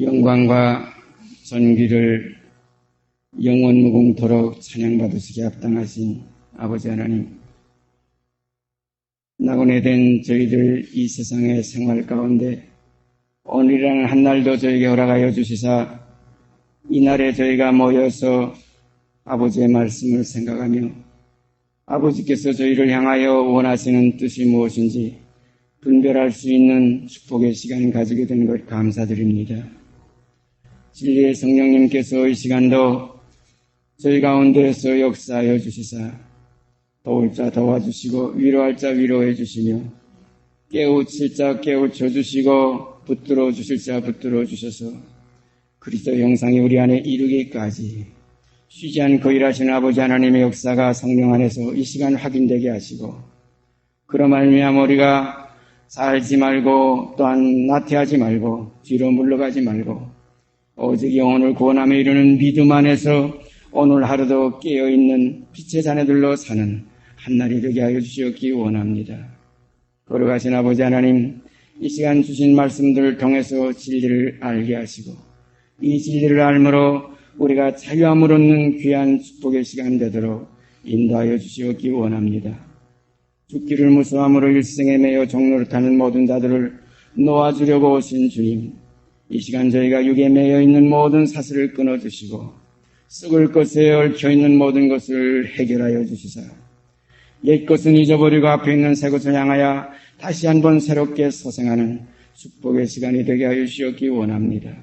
영광과 존귀를 영원무궁토록 찬양받으시기에 합당하신 아버지 하나님, 나그네 된 저희들 이 세상의 생활 가운데 오늘이라는 한날도 저에게 허락하여 주시사 이날에 저희가 모여서 아버지의 말씀을 생각하며 아버지께서 저희를 향하여 원하시는 뜻이 무엇인지 분별할 수 있는 축복의 시간을 가지게 된 것 감사드립니다. 진리의 성령님께서 이 시간도 저희 가운데에서 역사하여 주시사 도울 자 도와주시고 위로할 자 위로해 주시며 깨우칠 자 깨우쳐 주시고 붙들어 주실 자 붙들어 주셔서 그리스도 형상이 우리 안에 이르기까지 쉬지 않고 일하시는 아버지 하나님의 역사가 성령 안에서 이 시간 확인되게 하시고 그로 말미암아 우리가 살지 말고 또한 나태하지 말고 뒤로 물러가지 말고 오직 영혼을 구원하며 이루는 믿음 안에서 오늘 하루도 깨어있는 빛의 자녀들로 사는 한날이 되게 하여 주시옵기 원합니다. 걸어가신 아버지 하나님, 이 시간 주신 말씀들을 통해서 진리를 알게 하시고 이 진리를 알므로 우리가 자유함을 얻는 귀한 축복의 시간 되도록 인도하여 주시옵기 원합니다. 죽기를 무서함으로 일생에 매여 종노릇하는 모든 자들을 놓아주려고 오신 주님, 이 시간 저희가 육에 매여 있는 모든 사슬을 끊어주시고 썩을 것에 얽혀있는 모든 것을 해결하여 주시사 옛 것은 잊어버리고 앞에 있는 새 것을 향하여 다시 한번 새롭게 소생하는 축복의 시간이 되게 하여 주시옵기 원합니다.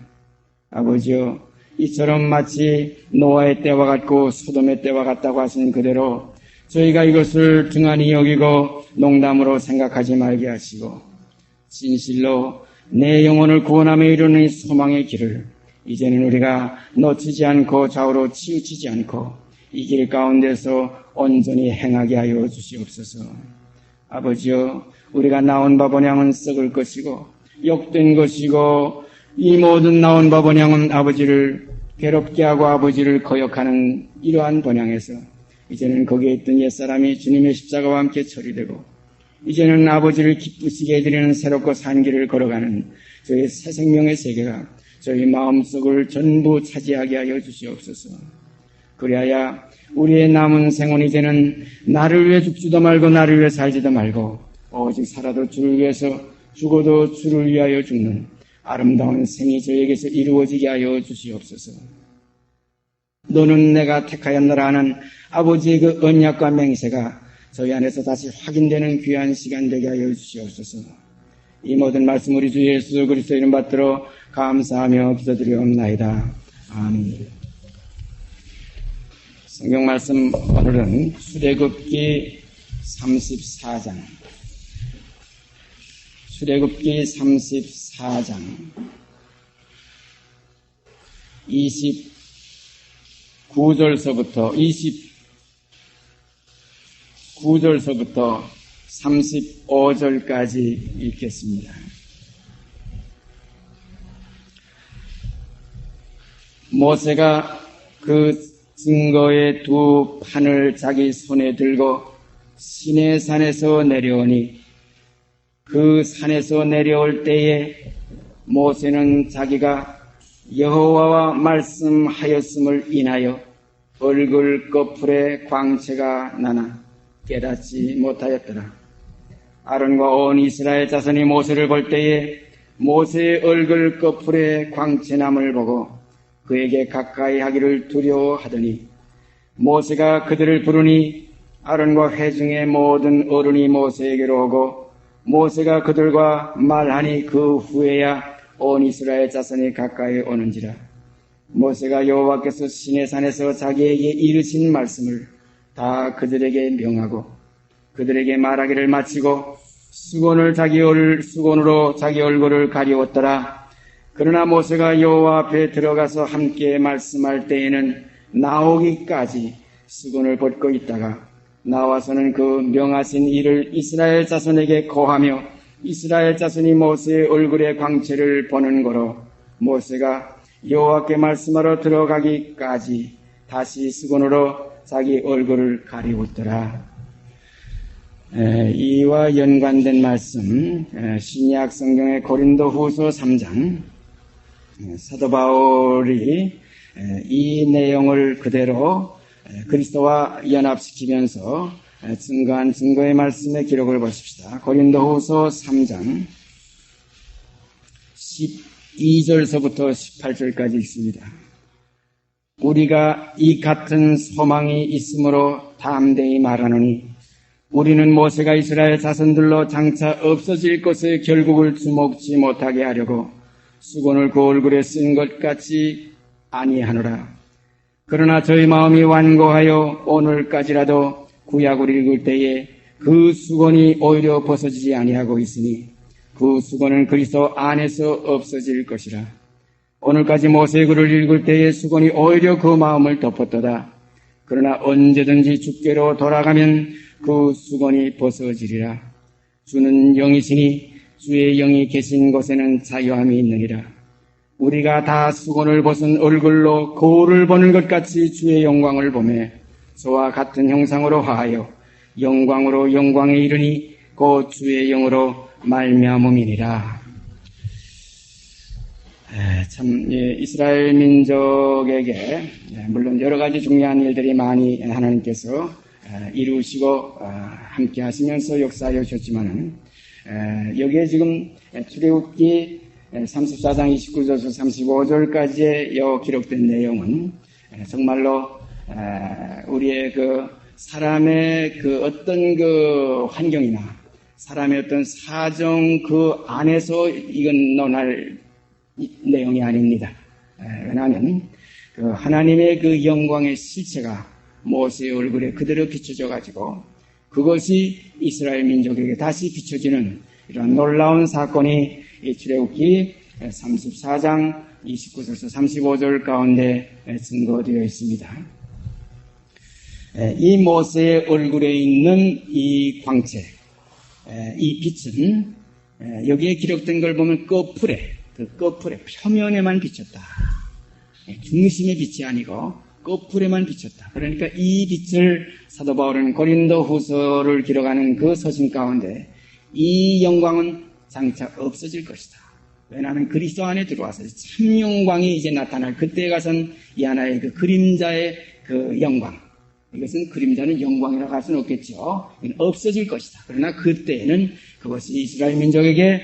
아버지여, 이처럼 마치 노아의 때와 같고 소돔의 때와 같다고 하신 그대로 저희가 이것을 등한히 여기고 농담으로 생각하지 말게 하시고 진실로 내 영혼을 구원하며 이루는 소망의 길을 이제는 우리가 놓치지 않고 좌우로 치우치지 않고 이 길 가운데서 온전히 행하게 하여 주시옵소서. 아버지여, 우리가 나온 바 본향은 썩을 것이고 욕된 것이고 이 모든 나온 바 본향은 아버지를 괴롭게 하고 아버지를 거역하는 이러한 본향에서 이제는 거기에 있던 옛사람이 주님의 십자가와 함께 처리되고 이제는 아버지를 기쁘시게 해드리는 새롭고 산 길을 걸어가는 저희 새 생명의 세계가 저희 마음속을 전부 차지하게 하여 주시옵소서. 그리하여 우리의 남은 생은 이제는 나를 위해 죽지도 말고 나를 위해 살지도 말고 오직 살아도 주를 위해서 죽어도 주를 위하여 죽는 아름다운 생이 저에게서 이루어지게 하여 주시옵소서. 너는 내가 택하였노라 하는 아버지의 그 언약과 맹세가 저희 안에서 다시 확인되는 귀한 시간 되게 하여 주시옵소서. 이 모든 말씀 우리 주 예수 그리스도 이름 받들어 감사하며 기도드리옵나이다. 아멘. 성경 말씀 오늘은 출애굽기 34장 출애굽기 34장 29절서부터 35절까지 읽겠습니다. 모세가 그 증거의 두 판을 자기 손에 들고 시내산에서 내려오니 그 산에서 내려올 때에 모세는 자기가 여호와와 말씀하였음을 인하여 얼굴 꺼풀에 광채가 나나 깨닫지 못하였더라. 아론과 온 이스라엘 자손이 모세를 볼 때에 모세의 얼굴 꺼풀에 광채남을 보고 그에게 가까이 하기를 두려워하더니 모세가 그들을 부르니 아론과 회중의 모든 어른이 모세에게로 오고 모세가 그들과 말하니 그 후에야 온 이스라엘 자손이 가까이 오는지라. 모세가 여호와께서 시내산에서 자기에게 이르신 말씀을 다 그들에게 명하고 그들에게 말하기를 마치고 수건으로 자기 얼굴을 가리웠더라. 그러나 모세가 여호와 앞에 들어가서 함께 말씀할 때에는 나오기까지 수건을 벗고 있다가 나와서는 그 명하신 일을 이스라엘 자손에게 고하며 이스라엘 자손이 모세의 얼굴의 광채를 보는 거로 모세가 여호와께 말씀하러 들어가기까지 다시 수건으로 자기 얼굴을 가리웠더라. 이와 연관된 말씀 신약 성경의 고린도후서 3장 사도 바울이 이 내용을 그대로 그리스도와 연합시키면서 증거한 증거의 말씀의 기록을 보십시다. 고린도후서 3장 12절서부터 18절까지 있습니다. 우리가 이 같은 소망이 있으므로 담대히 말하노니 우리는 모세가 이스라엘 자손들로 장차 없어질 것의 결국을 주목지 못하게 하려고 수건을 그 얼굴에 쓴 것 같이 아니하노라. 그러나 저희 마음이 완고하여 오늘까지라도 구약을 읽을 때에 그 수건이 오히려 벗어지지 아니하고 있으니 그 수건은 그리스도 안에서 없어질 것이라. 오늘까지 모세의 글을 읽을 때에 수건이 오히려 그 마음을 덮었도다. 그러나 언제든지 주께로 돌아가면 그 수건이 벗어지리라. 주는 영이시니 주의 영이 계신 곳에는 자유함이 있느니라. 우리가 다 수건을 벗은 얼굴로 거울을 보는 것 같이 주의 영광을 보매 저와 같은 형상으로 화하여 영광으로 영광에 이르니 곧 주의 영으로 말미암음이니라. 참 이스라엘 민족에게 물론 여러 가지 중요한 일들이 많이 하나님께서 이루시고 함께 하시면서 역사하여 주셨지만은 여기에 지금 출애굽기 34장 29절에서 35절까지의 기록된 내용은 정말로 우리의 그 사람의 그 어떤 그 환경이나 사람의 어떤 사정 그 안에서 이건 논할 내용이 아닙니다. 왜냐하면 그 하나님의 그 영광의 실체가 모세의 얼굴에 그대로 비춰져 가지고 그것이 이스라엘 민족에게 다시 비춰지는 이런 놀라운 사건이 출애굽기 34장 29절에서 35절 가운데 증거되어 있습니다. 이 모세의 얼굴에 있는 이 광채, 이 빛은 여기에 기록된 걸 보면 그 거풀에 표면에만 비쳤다. 중심의 빛이 아니고 거풀에만 비쳤다. 그러니까 이 빛을 사도 바울은 고린도 후서를 기록하는 그 서신 가운데 이 영광은 장차 없어질 것이다. 왜냐하면 그리스도 안에 들어와서 참 영광이 이제 나타날 그때에 가선 이 하나의 그 그림자의 그 영광. 이것은 그림자는 영광이라고 할 수는 없겠죠. 없어질 것이다. 그러나 그때에는 그것이 이스라엘 민족에게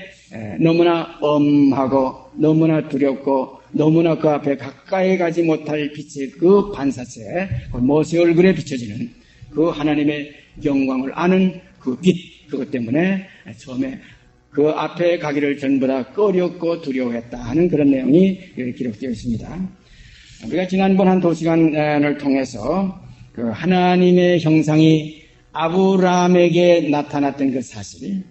너무나 엄하고 너무나 두렵고 너무나 그 앞에 가까이 가지 못할 빛의 그 반사체, 모세 얼굴에 비춰지는 그 하나님의 영광을 아는 그 빛, 그것 때문에 처음에 그 앞에 가기를 전부 다 꺼렸고 두려워했다 하는 그런 내용이 여기 기록되어 있습니다. 우리가 지난번 한 2시간을 통해서 그 하나님의 형상이 아브라함에게 나타났던 그 사실,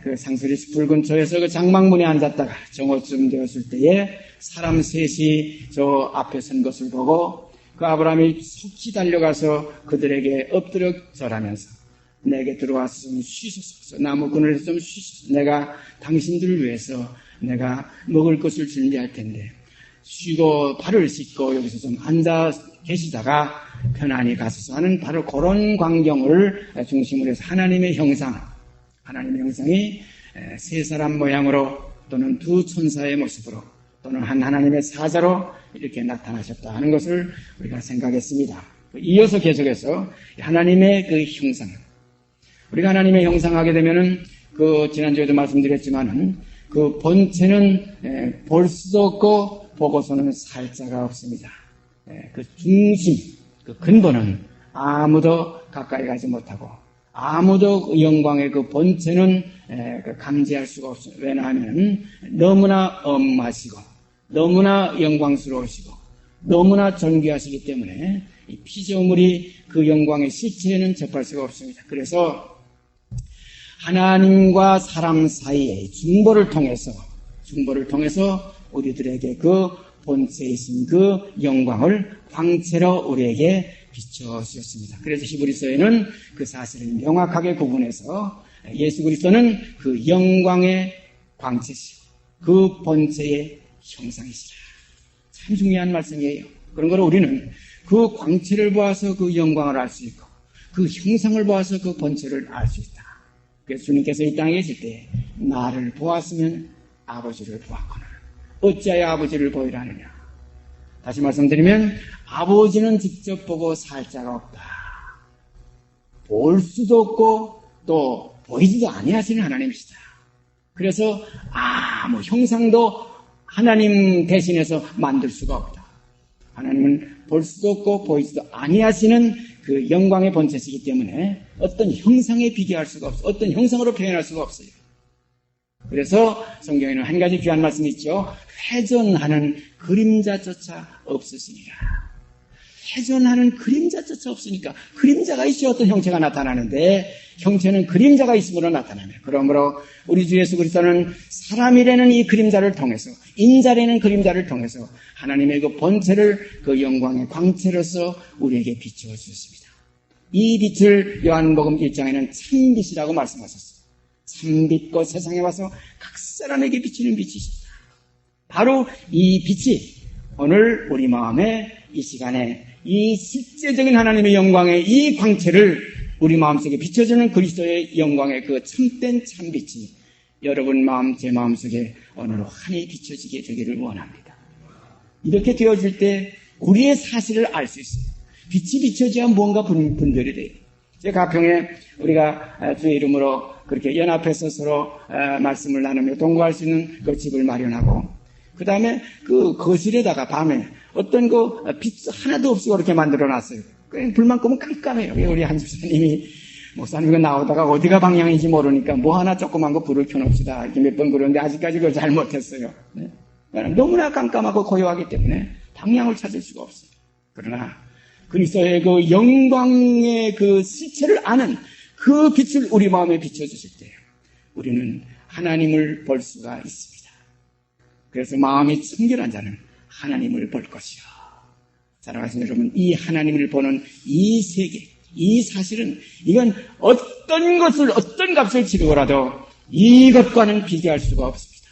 그 상수리스 불 근처에서 그 장막문에 앉았다가 정오쯤 되었을 때에 사람 셋이 저 앞에 선 것을 보고 그 아브라함이 속히 달려가서 그들에게 엎드려 절하면서 내게 들어와서 좀 쉬소서, 나무 그늘에서 좀 쉬소서, 내가 당신들을 위해서 내가 먹을 것을 준비할 텐데 쉬고 발을 씻고 여기서 좀 앉아 계시다가 편안히 가소서 하는 바로 그런 광경을 중심으로 해서 하나님의 형상이 세 사람 모양으로 또는 두 천사의 모습으로 또는 한 하나님의 사자로 이렇게 나타나셨다 하는 것을 우리가 생각했습니다. 이어서 계속해서 하나님의 그 형상, 우리가 하나님의 형상하게 되면은 그 지난주에도 말씀드렸지만은 그 본체는 볼 수도 없고 보고서는 살 자가 없습니다. 그 중심, 그 근본은 아무도 가까이 가지 못하고 아무도 영광의 그 본체는 감지할 수가 없습니다. 왜냐하면 너무나 엄하시고 너무나 영광스러우시고 너무나 존귀하시기 때문에 이 피조물이 그 영광의 실체에는 접할 수가 없습니다. 그래서 하나님과 사람 사이의 중보를 통해서 우리들에게 그 본체이신 그 영광을 광채로 우리에게 비춰주셨습니다. 그래서 히브리서에는 그 사실을 명확하게 구분해서 예수 그리스도는 그 영광의 광채시고 그 본체의 형상이시라. 참 중요한 말씀이에요. 그런 걸 우리는 그 광채를 보아서 그 영광을 알 수 있고 그 형상을 보아서 그 본체를 알 수 있다. 그래서 주님께서 이 땅에 계실 때 나를 보았으면 아버지를 보았거늘 어찌하여 아버지를 보이라 하느냐. 다시 말씀드리면 아버지는 직접 보고 살 자가 없다. 볼 수도 없고 또 보이지도 아니하시는 하나님이시다. 그래서 아무 형상도 하나님 대신해서 만들 수가 없다. 하나님은 볼 수도 없고 보이지도 아니하시는 그 영광의 본체시기 때문에 어떤 형상에 비교할 수가 없어요. 어떤 형상으로 표현할 수가 없어요. 그래서 성경에는 한 가지 귀한 말씀이 있죠. 회전하는 그림자조차 없으시니라. 회전하는 그림자조차 없으니까 그림자가 있어야 어떤 형체가 나타나는데 형체는 그림자가 있음으로 나타나며 그러므로 우리 주 예수 그리스도는 사람이라는 이 그림자를 통해서 인자라는 그림자를 통해서 하나님의 그 본체를 그 영광의 광채로서 우리에게 비추어 주셨습니다. 이 빛을 요한복음 1장에는 참빛이라고 말씀하셨어요. 참빛고 세상에 와서 각 사람에게 비치는 빛이십니다. 바로 이 빛이 오늘 우리 마음에 이 시간에 이 실제적인 하나님의 영광의 이 광채를 우리 마음속에 비춰주는 그리스도의 영광의 그 참된 참빛이 여러분 마음, 제 마음속에 오늘 환히 비춰지게 되기를 원합니다. 이렇게 되어질 때 우리의 사실을 알 수 있어요. 빛이 비춰져야 무언가 분별이 돼요. 제 가평에 우리가 주의 이름으로 그렇게 연합해서 서로 말씀을 나누며 동거할 수 있는 그 집을 마련하고 그 다음에 그 거실에다가 밤에 어떤 그 빛 하나도 없이 그렇게 만들어 놨어요. 불만 끄면 깜깜해요. 우리 한 집사님이 목사님이 나오다가 어디가 방향인지 모르니까 뭐 하나 조그만 거 불을 켜놓읍시다. 이렇게 몇 번 그러는데 아직까지 그걸 잘 못했어요. 네? 너무나 깜깜하고 고요하기 때문에 방향을 찾을 수가 없어요. 그러나 그리스도의 그 영광의 그 실체를 아는 그 빛을 우리 마음에 비춰주실 때 우리는 하나님을 볼 수가 있습니다. 그래서 마음이 청결한 자는 하나님을 볼 것이요. 사랑하시는 여러분, 이 하나님을 보는 이 세계, 이 사실은 이건 어떤 것을 어떤 값을 치르고라도 이것과는 비교할 수가 없습니다.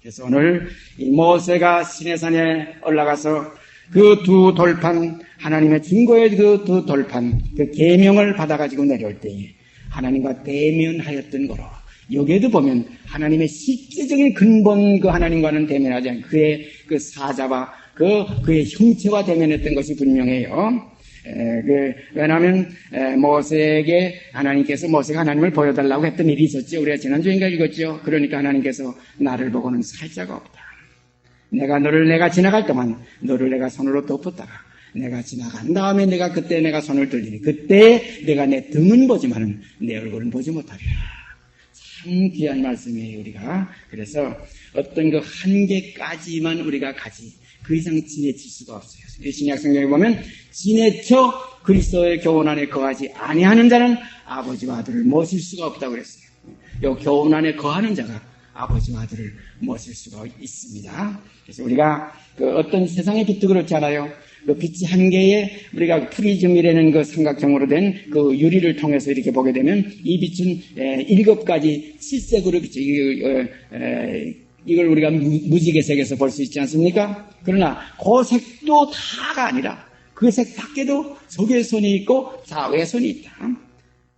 그래서 오늘 이 모세가 시내산에 올라가서 그 두 돌판, 하나님의 증거의 그 두 돌판, 그 계명을 받아가지고 내려올 때에 하나님과 대면하였던 거로 여기에도 보면 하나님의 실제적인 근본 그 하나님과는 대면하지 않고 그의 그 사자와 그의 형체와 대면했던 것이 분명해요. 왜냐하면 모세에게 하나님께서 모세가 하나님을 보여달라고 했던 일이 있었죠. 우리가 지난주인가 읽었죠. 그러니까 하나님께서 나를 보고는 살 자가 없다. 내가 지나갈 동안 너를 내가 손으로 덮었다가 내가 지나간 다음에 그때 내가 손을 들리니 그때 내가 내 등은 보지만은 내 얼굴은 보지 못하리라. 참 귀한 말씀이에요, 우리가. 그래서 어떤 그 한계까지만 우리가 가지 그 이상 지내칠 수가 없어요. 신약 성경에 보면 지내쳐 그리스도의 교훈 안에 거하지 아니하는 자는 아버지와 아들을 모실 수가 없다고 그랬어요. 이 교훈 안에 거하는 자가 아버지와 아들을 모실 수가 있습니다. 그래서 우리가 그 어떤 세상의 빛도 그렇지 않아요. 그 빛이 한 개에 우리가 프리즘이라는 그 삼각형으로 된 그 유리를 통해서 이렇게 보게 되면 이 빛은 7가지 칠색으로 비쳐. 이걸 우리가 무지개색에서 볼 수 있지 않습니까? 그러나 그 색도 다가 아니라 그 색 밖에도 적외선이 있고 자외선이 있다.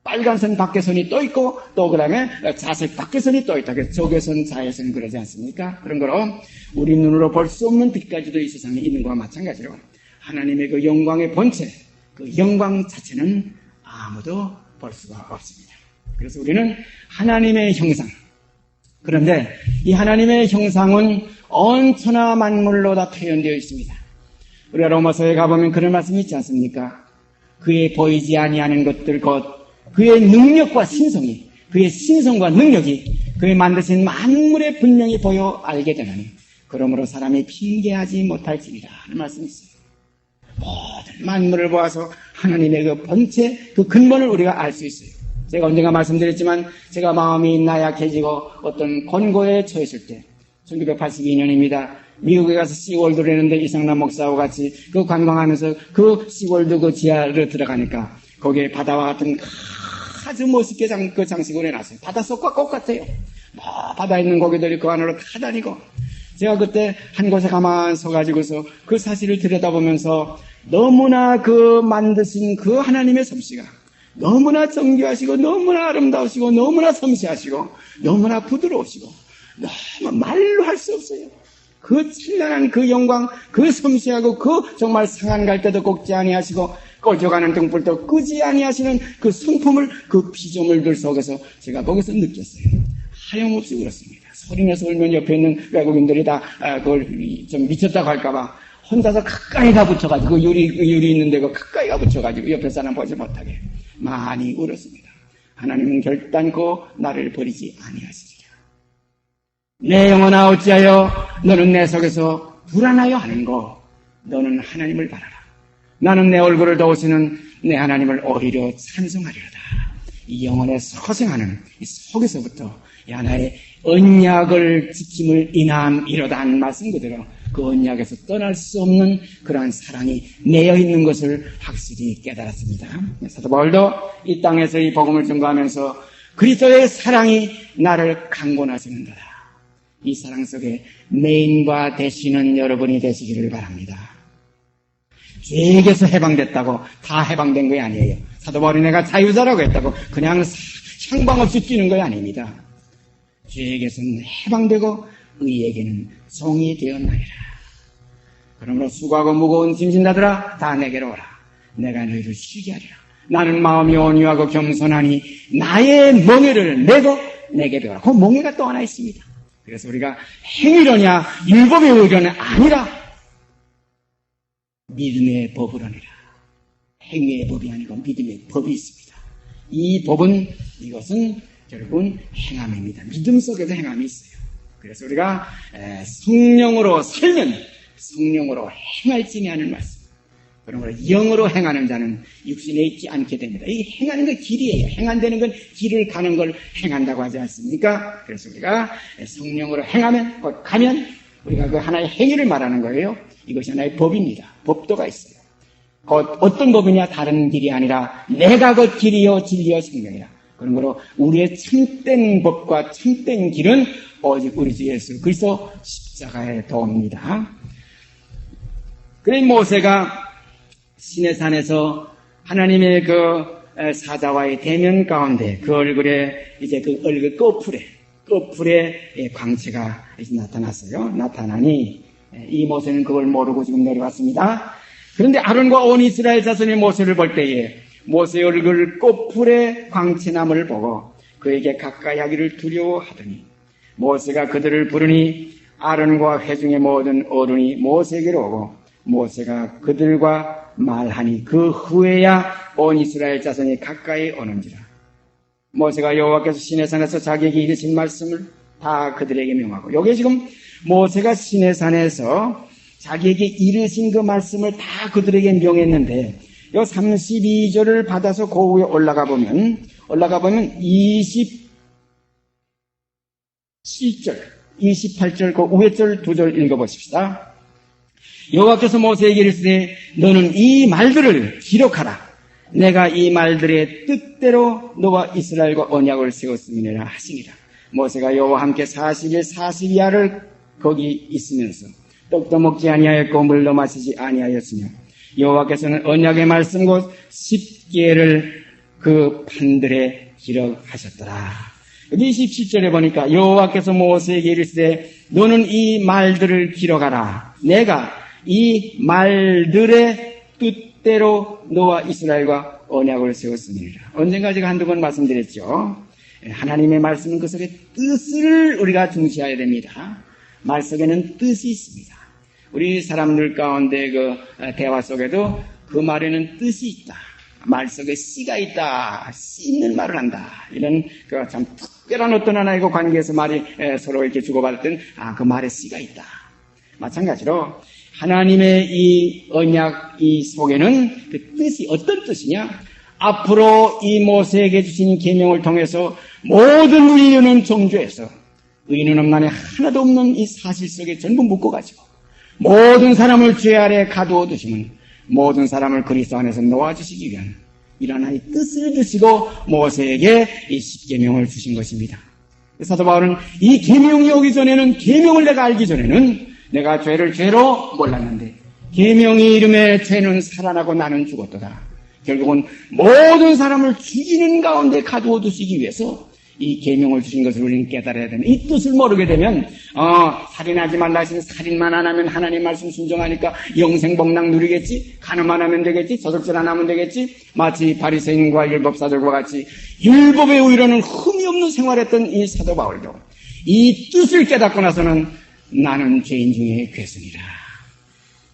빨간선 밖에선이 또 있고 또 그다음에 자색 밖에선이 또 있다. 그래서 적외선, 자외선 그러지 않습니까? 그런 거로 우리 눈으로 볼 수 없는 빛까지도 이 세상에 있는 것과 마찬가지로 하나님의 그 영광의 본체, 그 영광 자체는 아무도 볼 수가 없습니다. 그래서 우리는 하나님의 형상, 그런데 이 하나님의 형상은 온 천하 만물로 다 표현되어 있습니다. 우리가 로마서에 가보면 그런 말씀이 있지 않습니까? 그의 보이지 아니하는 것들 곧 그의 능력과 신성이, 그의 신성과 능력이 그의 만드신 만물에 분명히 보여 알게 되나니 그러므로 사람이 핑계하지 못할지니라 하는 말씀이 있어요. 모든 만물을 보아서 하나님의 그 본체, 그 근본을 우리가 알 수 있어요. 제가 언젠가 말씀드렸지만 제가 마음이 나약해지고 어떤 권고에 처했을 때 1982년입니다. 미국에 가서 시월드를 했는데 이상남 목사와 같이 그 관광하면서 그 시월드 그 지하로 들어가니까 거기에 바다와 같은 아주 멋있게 그 장식을 해놨어요. 바닷속과 똑같아요. 바다에 있는 고기들이 그 안으로 다 다니고 제가 그때 한 곳에 가만 서가지고서 그 사실을 들여다보면서 너무나 그 만드신 그 하나님의 솜씨가 너무나 정교하시고 너무나 아름다우시고 너무나 섬세하시고 너무나 부드러우시고 너무 말로 할 수 없어요. 그 찬란한 그 영광, 그 섬세하고 그 정말 상한 갈 때도 꺾지 아니하시고 꺼져가는 등불도 끄지 아니하시는 그 성품을 그 피조물들 속에서 제가 거기서 느꼈어요. 하염없이 울었습니다. 소리내서 울면 옆에 있는 외국인들이 다 그걸 좀 미쳤다고 할까봐 혼자서 가까이 가붙여가지고 유리 있는 데가 가까이 가붙여가지고 옆에 사람 보지 못하게 많이 울었습니다. 하나님은 결단코 나를 버리지 아니하시리라. 내 영혼아 어찌하여 너는 내 속에서 불안하여 하는고 너는 하나님을 바라라. 나는 내 얼굴을 도우시는 내 하나님을 오히려 찬송하리로다. 이 영혼에 소생하는 이 속에서부터 하나의 언약을 지킴을 인함이로다 하는 말씀 그대로 그 언약에서 떠날 수 없는 그러한 사랑이 매여 있는 것을 확실히 깨달았습니다. 사도 바울도 이 땅에서 이 복음을 전거하면서 그리스도의 사랑이 나를 강권하시는도다. 이 사랑 속에 메인과 되시는 여러분이 되시기를 바랍니다. 죄에게서 해방됐다고 다 해방된 거 아니에요. 사도 바울이 내가 자유자라고 했다고 그냥 향방 없이 뛰는 거 아닙니다. 죄에게서는 해방되고 의에게는 종이 되었나이다. 그러므로 수고하고 무거운 짐진다들아 다 내게로 오라. 내가 너희를 쉬게 하리라. 나는 마음이 온유하고 겸손하니 나의 멍에를 내고 내게 배우라. 그 멍에가 또 하나 있습니다. 그래서 우리가 행위로냐 율법의 의로냐 아니라 믿음의 법으로니라. 행위의 법이 아니고 믿음의 법이 있습니다. 이 법은 이것은 결국은 행함입니다. 믿음 속에서 행함이 있어요. 그래서 우리가 성령으로 살면 성령으로 행할지니 하는 말씀. 그러므로 영으로 행하는 자는 육신에 있지 않게 됩니다. 이 행하는 건 길이에요. 행한다는 건 길을 가는 걸 행한다고 하지 않습니까? 그래서 우리가 성령으로 행하면 곧 가면 우리가 그 하나의 행위를 말하는 거예요. 이것이 하나의 법입니다. 법도가 있어요. 곧 어떤 법이냐 다른 길이 아니라 내가 그 길이요 진리요 생명이라. 그러므로 우리의 참된 법과 참된 길은 오직 우리 주 예수 그리스도 십자가의 도입니다. 그래 모세가 시내산에서 하나님의 그 사자와의 대면 가운데 그 얼굴에 이제 그 얼굴 꺼풀에 광채가 나타났어요. 나타나니 이 모세는 그걸 모르고 지금 내려왔습니다. 그런데 아론과 온 이스라엘 자손이 모세를 볼 때에 모세의 얼굴 꺼풀의 광채남을 보고 그에게 가까이 하기를 두려워하더니 모세가 그들을 부르니 아론과 회중의 모든 어른이 모세에게로 오고 모세가 그들과 말하니 그 후에야 온 이스라엘 자손이 가까이 오는지라. 모세가 여호와께서 시내산에서 자기에게 이르신 말씀을 다 그들에게 명하고 여기 지금 모세가 시내산에서 자기에게 이르신 그 말씀을 다 그들에게 명했는데 요 32절을 받아서 그 위에 올라가 보면 27절, 28절 그 위에 절 두 절 읽어보십시다. 여호와께서 모세에게 이르시되 너는 이 말들을 기록하라. 내가 이 말들의 뜻대로 너와 이스라엘과 언약을 세웠음이니라 하시니라. 모세가 여호와 함께 40일 40야를 거기 있으면서 떡도 먹지 아니하였고 물도 마시지 아니하였으며 여호와께서는 언약의 말씀 곧 10계를 그 판들에 기록하셨더라. 여기 27절에 보니까 여호와께서 모세에게 이르시되 너는 이 말들을 기록하라. 내가 이 말들의 뜻대로 너와 이스라엘과 언약을 세웠습니다. 언젠가 제가 한두 번 말씀드렸죠. 하나님의 말씀은 그 속에 뜻을 우리가 중시해야 됩니다. 말 속에는 뜻이 있습니다. 우리 사람들 가운데 그 대화 속에도 그 말에는 뜻이 있다. 말 속에 씨가 있다. 씨 있는 말을 한다. 이런 그 참 특별한 어떤 하나의 관계에서 말이 서로 이렇게 주고받았던 그 말에 씨가 있다. 마찬가지로 하나님의 이 언약 이 속에는 그 뜻이 어떤 뜻이냐? 앞으로 이 모세에게 주신 계명을 통해서 모든 의인은 정죄해서 의인은 없나니 하나도 없는 이 사실 속에 전부 묶어가지고 모든 사람을 죄 아래 가두어 두시면 모든 사람을 그리스도 안에서 놓아주시기 위한 이런 하나의 뜻을 주시고 모세에게 이 십계명을 주신 것입니다. 사도 바울은 이 계명이 오기 전에는 계명을 내가 알기 전에는 내가 죄를 죄로 몰랐는데 계명이 이름에 죄는 살아나고 나는 죽었도다. 결국은 모든 사람을 죽이는 가운데 가두어 두시기 위해서 이 계명을 주신 것을 우리는 깨달아야 됩니다. 이 뜻을 모르게 되면 살인하지 말라 하시면 살인만 안 하면 하나님 말씀 순종하니까 영생 복락 누리겠지, 간음만 하면 되겠지, 저술질 안 하면 되겠지, 마치 바리새인과 율법사들과 같이 율법의 의로는 흠이 없는 생활했던 이 사도 바울도 이 뜻을 깨닫고 나서는 나는 죄인 중에 괴순이라.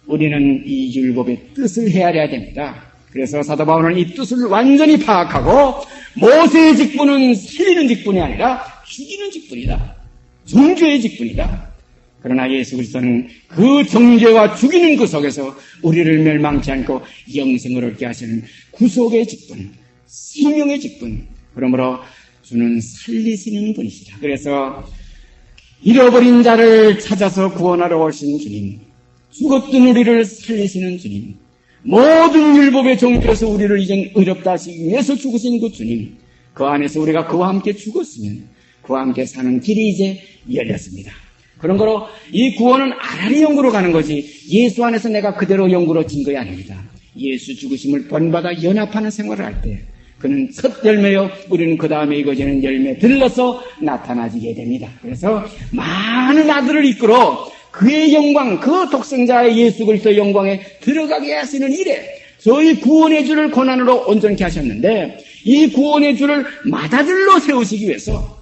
우리는 이 율법의 뜻을 헤아려야 됩니다. 그래서 사도 바울은 이 뜻을 완전히 파악하고 모세의 직분은 살리는 직분이 아니라 죽이는 직분이다. 정죄의 직분이다. 그러나 예수 그리스도는 그 정죄와 죽이는 그 속에서 우리를 멸망치 않고 영생을 얻게 하시는 구속의 직분, 생명의 직분. 그러므로 주는 살리시는 분이시다. 그래서 잃어버린 자를 찾아서 구원하러 오신 주님, 죽었던 우리를 살리시는 주님, 모든 율법의 정죄에서 우리를 이젠 의롭다 하시기 위해서 죽으신 그 주님, 그 안에서 우리가 그와 함께 죽었으면 그와 함께 사는 길이 이제 열렸습니다. 그런 거로 이 구원은 아라리 영구로 가는 거지 예수 안에서 내가 그대로 영구로진 것이 아닙니다. 예수 죽으심을 본받아 연합하는 생활을 할 때 그는 첫 열매요, 우리는 그 다음에 이거지는 열매 들러서 나타나지게 됩니다. 그래서 많은 아들을 이끌어 그의 영광, 그 독생자의 예수 그리스도의 영광에 들어가게 하시는 일에 저희 구원의 주를 고난으로 온전케 하셨는데 이 구원의 주를 맏아들로 세우시기 위해서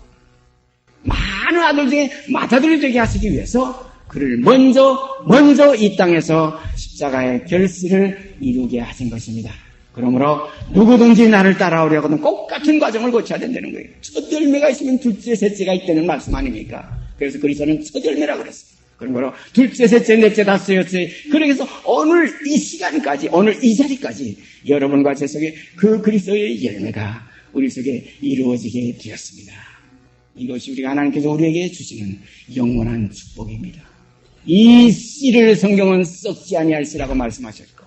많은 아들 중에 맏아들이 되게 하시기 위해서 그를 먼저 이 땅에서 십자가의 결실을 이루게 하신 것입니다. 그러므로 누구든지 나를 따라오려거든 꼭 같은 과정을 거쳐야 된다는 거예요. 첫 열매가 있으면 둘째, 셋째가 있다는 말씀 아닙니까? 그래서 그리스도는 첫 열매라고 그랬어요. 그러므로 둘째, 셋째, 넷째, 다섯째, 여섯째, 그래서 오늘 이 시간까지, 오늘 이 자리까지 여러분과 제 속에 그 그리스도의 열매가 우리 속에 이루어지게 되었습니다. 이것이 우리가 하나님께서 우리에게 주시는 영원한 축복입니다. 이 씨를 성경은 썩지 아니할 씨라고 말씀하셨고,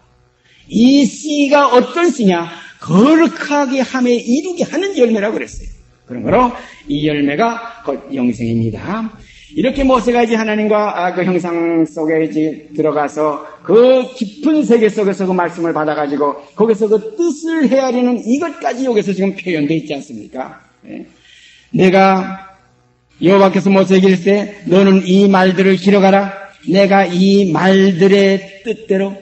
이 씨가 어떤 씨냐? 거룩하게 함에 이루게 하는 열매라고 그랬어요. 그러므로 이 열매가 곧 영생입니다. 이렇게 모세가 이제 하나님과 그 형상 속에 이제 들어가서 그 깊은 세계 속에서 그 말씀을 받아가지고 거기서 그 뜻을 헤아리는 이것까지 여기서 지금 표현되어 있지 않습니까? 내가 여호와께서 모세에게 이르시되 너는 이 말들을 기록하라. 내가 이 말들의 뜻대로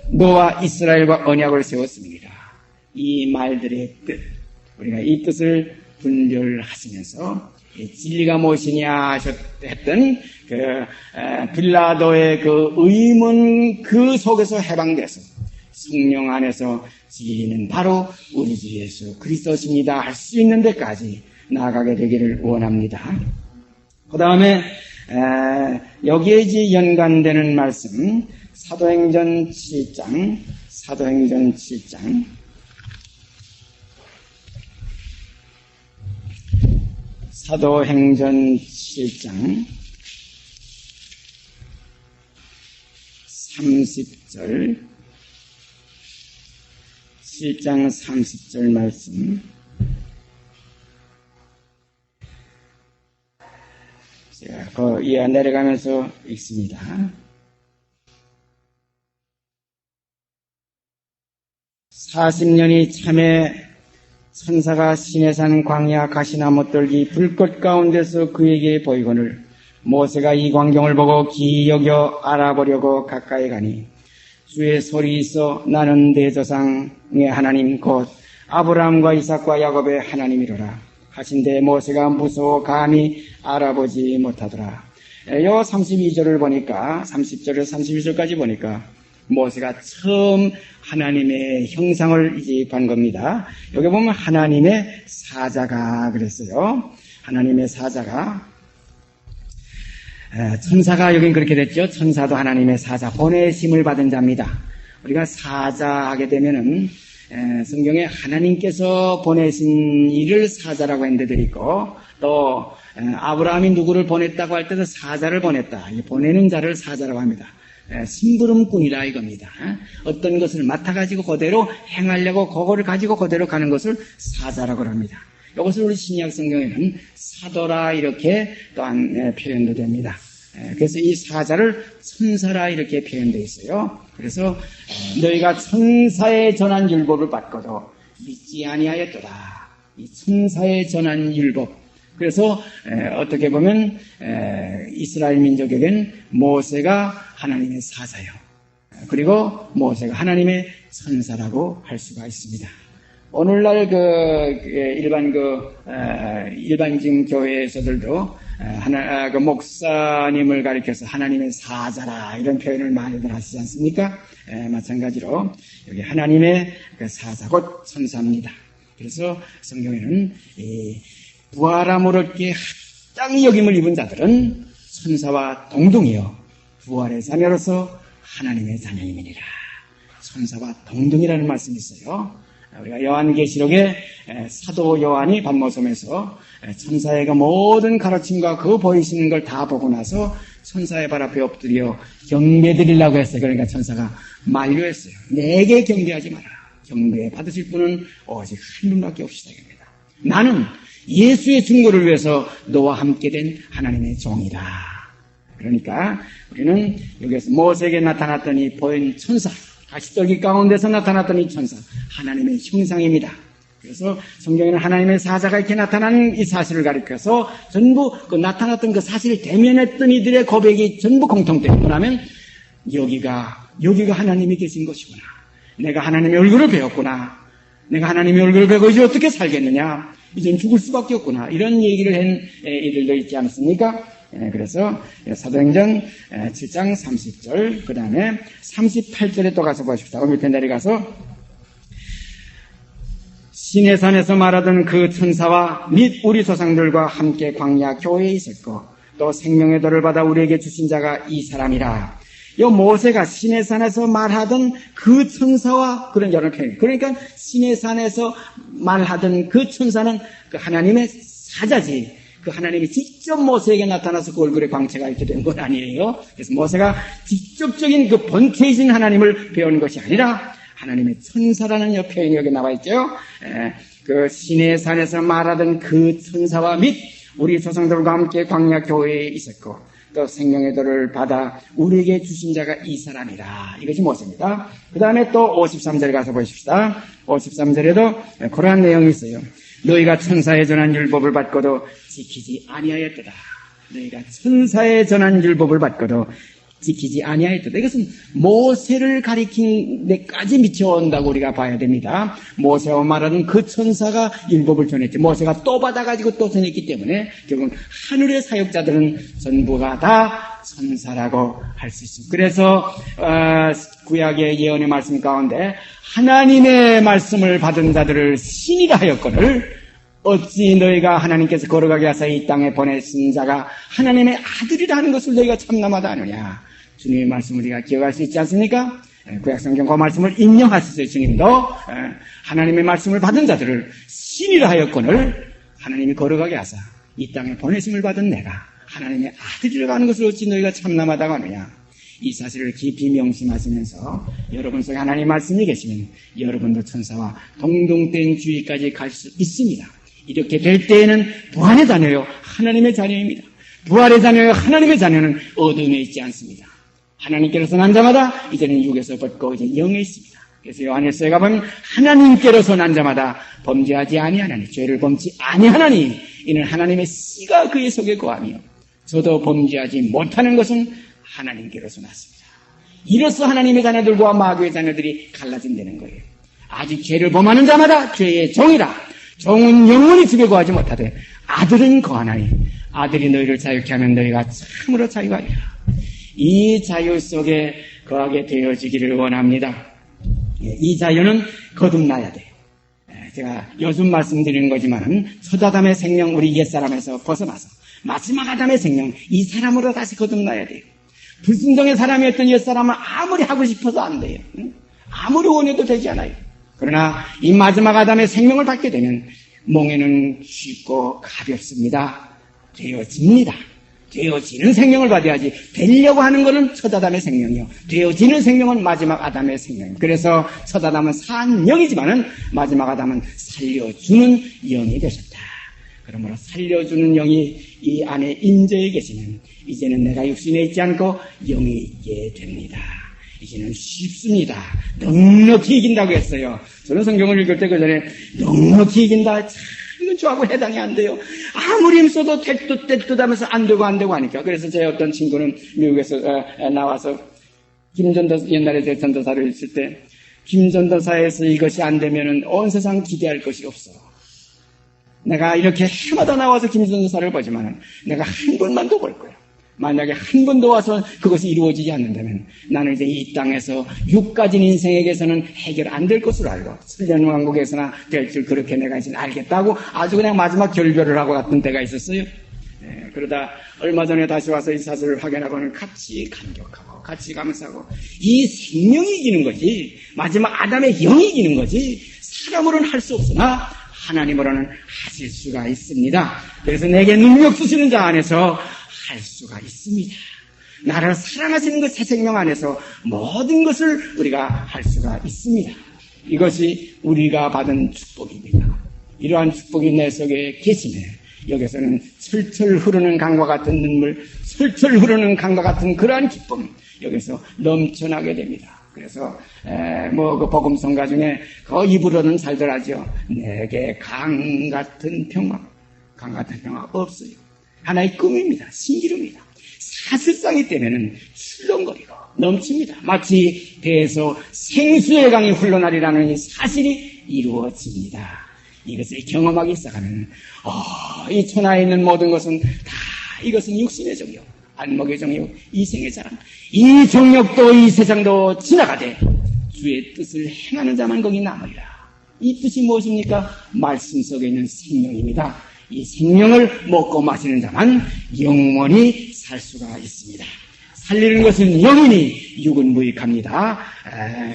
너와 이스라엘과 언약을 세웠습니다. 이 말들의 뜻, 우리가 이 뜻을 분별하시면서 진리가 무엇이냐 했던 그 빌라도의 그 의문 그 속에서 해방돼서 성령 안에서 진리는 바로 우리 주 예수 그리스도십니다 할 수 있는 데까지 나아가게 되기를 원합니다. 그 다음에 여기에 이제 연관되는 말씀 사도행전 7장 사도행전 7장 30절 7장 30절 말씀 제가 그 이하 내려가면서 읽습니다. 40년이 참에 천사가 시내산 광야 가시나무 떨기 불꽃 가운데서 그에게 보이거늘 모세가 이 광경을 보고 기이 여겨 알아보려고 가까이 가니 주의 소리 있어 나는 내 조상의 하나님 곧 아브라함과 이삭과 야곱의 하나님이로라 하신데 모세가 무서워 감히 알아보지 못하더라. 요 32절을 보니까 30절에서 32절까지 보니까 모세가 처음 하나님의 형상을 이제 본 겁니다. 여기 보면 하나님의 사자가 그랬어요. 하나님의 사자가 천사가 여긴 그렇게 됐죠. 천사도 하나님의 사자 보내심을 받은 자입니다. 우리가 사자 하게 되면은 성경에 하나님께서 보내신 일을 사자라고 했는 데도 있고 또 아브라함이 누구를 보냈다고 할 때도 사자를 보냈다. 보내는 자를 사자라고 합니다. 심부름꾼이라 이겁니다. 어떤 것을 맡아가지고 그대로 행하려고 그거를 가지고 그대로 가는 것을 사자라고 합니다. 이것을 우리 신약 성경에는 사도라 이렇게 또한 표현도 됩니다. 그래서 이 사자를 천사라 이렇게 표현되어 있어요. 그래서 너희가 천사의 전한 율법을 받고도 믿지 아니하였도다. 이 천사의 전한 율법. 그래서 어떻게 보면 이스라엘 민족에겐 모세가 하나님의 사자요. 그리고 모세가 하나님의 천사라고 할 수가 있습니다. 오늘날 일반적인 교회에서들도 목사님을 가리켜서 하나님의 사자라 이런 표현을 많이들 하시지 않습니까? 마찬가지로 여기 하나님의 그 사자 곧 천사입니다. 그래서 성경에는 부활함으로 얻기에 합당히 여김을 입은 자들은 천사와 동등이요 부활의 자녀로서 하나님의 자녀임이니라. 천사와 동등이라는 말씀이 있어요. 우리가 요한계시록에 사도 요한이 밤모섬에서 천사의 그 모든 가르침과 그 보이시는 걸 다 보고 나서 천사의 발 앞에 엎드려 경배드리려고 했어요. 그러니까 천사가 만류했어요. 내게 경배하지 마라. 경배 받으실 분은 오직 한 분밖에 없으시다. 나는 예수의 증거를 위해서 너와 함께 된 하나님의 종이다. 그러니까 우리는 여기에서 모세에게 나타났더니 보인 천사, 가시떨기 가운데서 나타났던 이 천사, 하나님의 형상입니다. 그래서 성경에는 하나님의 사자가 이렇게 나타나는 이 사실을 가리켜서 전부 그 나타났던 그 사실을 대면했던 이들의 고백이 전부 공통돼요. 뭐냐면 여기가 하나님이 계신 것이구나. 내가 하나님의 얼굴을 배웠구나. 내가 하나님의 얼굴을 배우고 이제 어떻게 살겠느냐. 이젠 죽을 수밖에 없구나. 이런 얘기를 한 이들도 있지 않습니까? 그래서 사도행전 7장 30절 그 다음에 38절에 또 가서 보십시다. 밑에 내려가서 시내산에서 말하던 그 천사와 및 우리 조상들과 함께 광야 교회에 있었고 또 생명의 돌을 받아 우리에게 주신 자가 이 사람이라. 이 모세가 시내산에서 말하던 그 천사와 그런 여러 표현. 그러니까 시내산에서 말하던 그 천사는 그 하나님의 사자지. 그 하나님이 직접 모세에게 나타나서 그 얼굴에 광채가 이렇게 된 건 아니에요. 그래서 모세가 직접적인 그 본체이신 하나님을 배운 것이 아니라 하나님의 천사라는 표현이 여기 나와 있죠. 그 시내산에서 말하던 그 천사와 및 우리 조상들과 함께 광야 교회에 있었고 또 생명의 돌을 받아 우리에게 주신 자가 이 사람이라. 이것이 모세입니다. 그 다음에 또 53절에 가서 보십시다. 53절에도 그러한 내용이 있어요. 너희가 천사의 전한 율법을 받고도 지키지 아니하였도다. 너희가 천사의 전한 율법을 받고도 지키지 아니하였도다. 이것은 모세를 가리킨 데까지 미쳐온다고 우리가 봐야 됩니다. 모세와 말하는 그 천사가 율법을 전했지. 모세가 또 받아가지고 또 전했기 때문에 결국은 하늘의 사역자들은 전부가 다 천사라고 할 수 있습니다. 그래서 구약의 예언의 말씀 가운데 하나님의 말씀을 받은 자들을 신이라 하였거늘 어찌 너희가 하나님께서 걸어가게 하사 이 땅에 보내신 자가 하나님의 아들이라 하는 것을 너희가 참나마다 아느냐. 주님의 말씀을 우리가 기억할 수 있지 않습니까? 구약성경 그 말씀을 인용하셨어요. 주님도 하나님의 말씀을 받은 자들을 신이라 하였거늘 하나님이 걸어가게 하사 이 땅에 보내심을 받은 내가 하나님의 아들이라고 하는 것을 어찌 너희가 참나마다가 하느냐. 이 사실을 깊이 명심하시면서 여러분 속에 하나님의 말씀이 계시면 여러분도 천사와 동등된 주의까지 갈 수 있습니다. 이렇게 될 때에는 부활의 자녀요 하나님의 자녀입니다. 부활의 자녀요 하나님의 자녀는 어둠에 있지 않습니다. 하나님께로서 난 자마다 이제는 육에서 벗고 이제 영에 있습니다. 그래서 요한일서에 가보면 하나님께로서 난 자마다 범죄하지 아니하나니 죄를 범치 아니하나니 이는 하나님의 씨가 그의 속에 거하며 저도 범죄하지 못하는 것은 하나님께로서 났습니다. 이로써 하나님의 자녀들과 마귀의 자녀들이 갈라진다는 거예요. 아직 죄를 범하는 자마다 죄의 종이라. 종은 영원히 집에 거하지 못하되 아들은 거하나니 아들이 너희를 자유케 하면 너희가 참으로 자유하리라. 이 자유 속에 거하게 되어지기를 원합니다. 이 자유는 거듭나야 돼요. 제가 요즘 말씀드리는 거지만 첫 아담의 생명 우리 옛사람에서 벗어나서 마지막 아담의 생명 이 사람으로 다시 거듭나야 돼요. 불순종의 사람이었던 옛사람은 아무리 하고 싶어도 안 돼요. 아무리 원해도 되지 않아요. 그러나 이 마지막 아담의 생명을 받게 되면 몽에는 쉽고 가볍습니다. 되어집니다. 되어지는 생명을 받아야지. 되려고 하는 것은 첫 아담의 생명이요. 되어지는 생명은 마지막 아담의 생명이요. 그래서 첫 아담은 산 영이지만은 마지막 아담은 살려주는 영이 되셨다. 그러므로 살려주는 영이 이 안에 임재해 계시면 이제는 내가 육신에 있지 않고 영이 있게 됩니다. 이제는 쉽습니다. 넉넉히 이긴다고 했어요. 저는 성경을 읽을 때 그 전에 넉넉히 이긴다. 참 이건 저하고 해당이 안 돼요. 아무리 힘써도 떼뜻 하면서 안 되고 하니까. 그래서 제 어떤 친구는 미국에서 나와서 옛날에 제 전도사를 있을 때 김전도사에서 이것이 안 되면은 온 세상 기대할 것이 없어. 내가 이렇게 해마다 나와서 김전도사를 보지만은 내가 한 번만 더 볼 거야. 만약에 한 번 더 와서 그것이 이루어지지 않는다면 나는 이제 이 땅에서 육 가진 인생에게서는 해결 안 될 것으로 알고 천년왕국에서나 될 줄 그렇게 내가 이제 알겠다고 아주 그냥 마지막 결별을 하고 갔던 때가 있었어요. 그러다 얼마 전에 다시 와서 이 사실을 확인하고는 같이 감격하고 같이 감사하고 이 생명이 이기는 거지 마지막 아담의 영이 이기는 거지 사람으로는 할 수 없으나 하나님으로는 하실 수가 있습니다. 그래서 내게 능력 주시는 자 안에서 할 수가 있습니다. 나를 사랑하시는 그 새 생명 안에서 모든 것을 우리가 할 수가 있습니다. 이것이 우리가 받은 축복입니다. 이러한 축복이 내 속에 계시네. 여기서는 철철 흐르는 강과 같은 눈물, 철철 흐르는 강과 같은 그러한 기쁨 여기서 넘쳐나게 됩니다. 그래서 그 복음성가 중에 그 입으로는 잘들 하죠. 내게 강 같은 평화 없어요. 하나의 꿈입니다. 신기루입니다. 사실상이 때문에는 출렁거리고 넘칩니다. 마치 배에서 생수의 강이 흘러나리라는 이 사실이 이루어집니다. 이것을 경험하기 시작하면 이 천하에 있는 모든 것은 다 이것은 육신의 정욕, 안목의 정욕, 이생의 자랑, 이 정욕도 이 세상도 지나가되 주의 뜻을 행하는 자만 거기 남으리라. 이 뜻이 무엇입니까? 말씀 속에 있는 생명입니다. 이 생명을 먹고 마시는 자만 영원히 살 수가 있습니다. 살리는 것은 영이니 육은 무익합니다.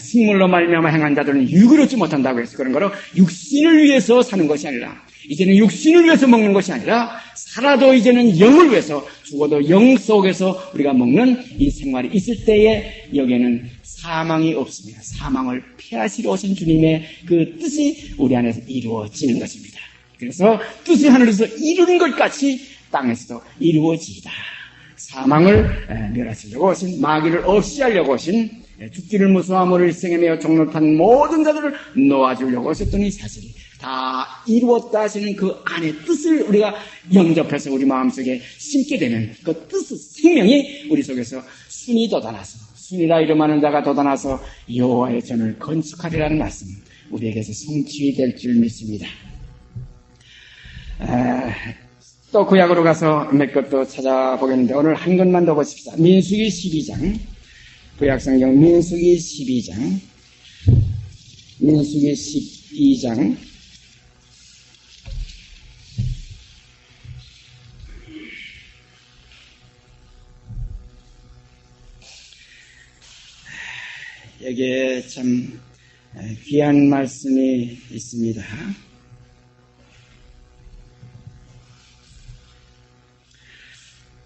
식물로 말미암아 행한 자들은 육을 얻지 못한다고 해서 그런 거로 육신을 위해서 사는 것이 아니라 이제는 육신을 위해서 먹는 것이 아니라 살아도 이제는 영을 위해서 죽어도 영 속에서 우리가 먹는 이 생활이 있을 때에 여기에는 사망이 없습니다. 사망을 피하시러 오신 주님의 그 뜻이 우리 안에서 이루어지는 것입니다. 그래서 뜻이 하늘에서 이루는 것 같이 땅에서도 이루어지이다. 사망을 멸하시려고 오신, 마귀를 없이 하려고 오신, 죽기를 무서워함으로 일생에 매어 종로탄 모든 자들을 놓아주려고 오셨던 이 사실이 다 이루었다 하시는 그 안의 뜻을 우리가 영접해서 우리 마음속에 심게 되면 그 뜻, 생명이 우리 속에서 순이 돋아나서 순이라 이름하는 자가 돋아나서 여호와의 전을 건축하리라는 말씀 우리에게서 성취될 줄 믿습니다. 또 구약으로 가서 몇 것도 찾아보겠는데 오늘 한 것만 더 보십시다. 민수기 12장 구약성경 민수기 12장 민수기 12장 여기에 참 귀한 말씀이 있습니다.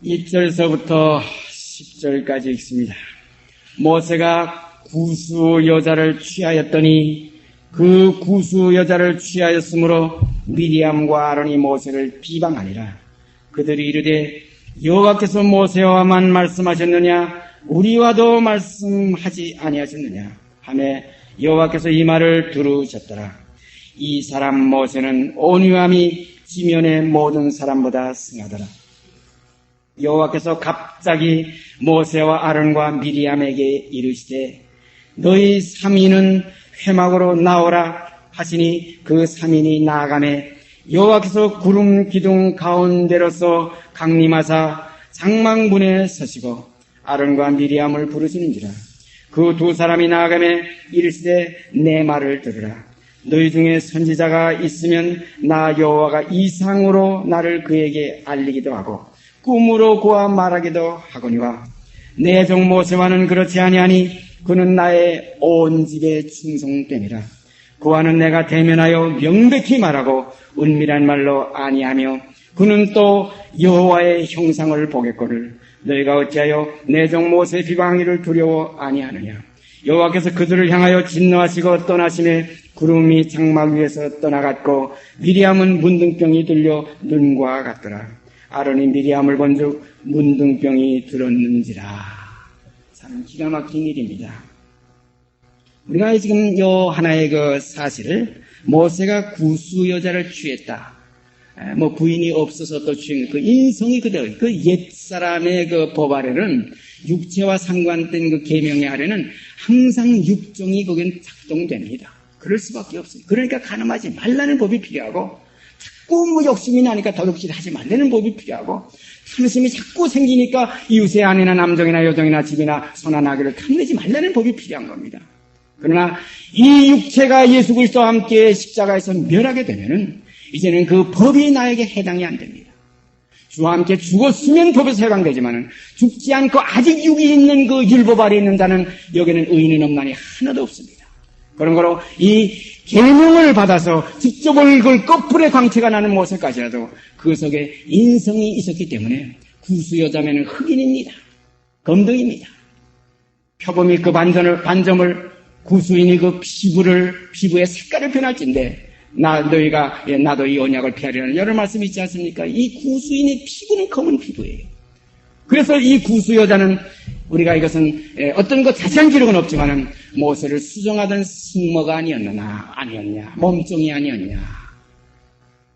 1절서부터 10절까지 읽습니다. 모세가 구수 여자를 취하였더니 그 구수 여자를 취하였으므로 미리암과 아론이 모세를 비방하니라. 그들이 이르되 여호와께서 모세와만 말씀하셨느냐 우리와도 말씀하지 아니하셨느냐 하매 여호와께서 이 말을 들으셨더라. 이 사람 모세는 온유함이 지면의 모든 사람보다 승하더라. 여호와께서 갑자기 모세와 아론과 미리암에게 이르시되 너희 3인은 회막으로 나오라 하시니 그 3인이 나아가매 여호와께서 구름 기둥 가운데로서 강림하사 장막문에 서시고 아론과 미리암을 부르시는지라. 그 두 사람이 나아가매 이르시되 내 말을 들으라. 너희 중에 선지자가 있으면 나 여호와가 이상으로 나를 그에게 알리기도 하고 꿈으로 그와 말하기도 하거니와 내 종 모세와는 그렇지 아니하니 그는 나의 온 집에 충성됨이라. 그와는 내가 대면하여 명백히 말하고 은밀한 말로 아니하며 그는 또 여호와의 형상을 보겠거늘 너희가 어찌하여 내 종 모세의 비방하기를 두려워 아니하느냐. 여호와께서 그들을 향하여 진노하시고 떠나심에 구름이 장막 위에서 떠나갔고 미리암은 문둥병이 들려 눈과 같더라. 아론이 미리암을 본즉 문둥병이 들었는지라. 참 기가 막힌 일입니다. 우리가 지금 요 하나의 그 사실을 모세가 구수 여자를 취했다 부인이 없어서 또 주인, 그 인성이 그대로, 그 옛사람의 그 법 아래는, 육체와 상관된 그 계명의 아래는 항상 육종이 거긴 작동됩니다. 그럴 수밖에 없어요. 그러니까 간음하지 말라는 법이 필요하고, 자꾸 욕심이 나니까 더욕질하지 말라는 법이 필요하고, 탐심이 자꾸 생기니까 이웃의 아내나 남종이나 여종이나 집이나 소나 나귀를 탐내지 말라는 법이 필요한 겁니다. 그러나 이 육체가 예수 그리스도와 함께 십자가에서 멸하게 되면은 이제는 그 법이 나에게 해당이 안 됩니다. 주와 함께 죽었으면 법에서 해당되지만은 죽지 않고 아직 육이 있는 그 율법 아래 있는 자는 여기는 의인은 없나니 하나도 없습니다. 그런 거로 이 계명을 받아서 직접 얼굴 꺼풀의 광채가 나는 모세까지라도 그 속에 인성이 있었기 때문에 구수여자매는 흑인입니다. 검둥입니다. 표범이 그 반점을 구수인이 그 피부의 색깔을 변할진데 나도 이 언약을 피하려는 여러 말씀이 있지 않습니까? 이 구수인의 피부는 검은 피부예요. 그래서 이 구수여자는 우리가 이것은 어떤 것 자세한 기록은 없지만은 모세를 수정하던 식모가 아니었냐, 몸종이 아니었냐.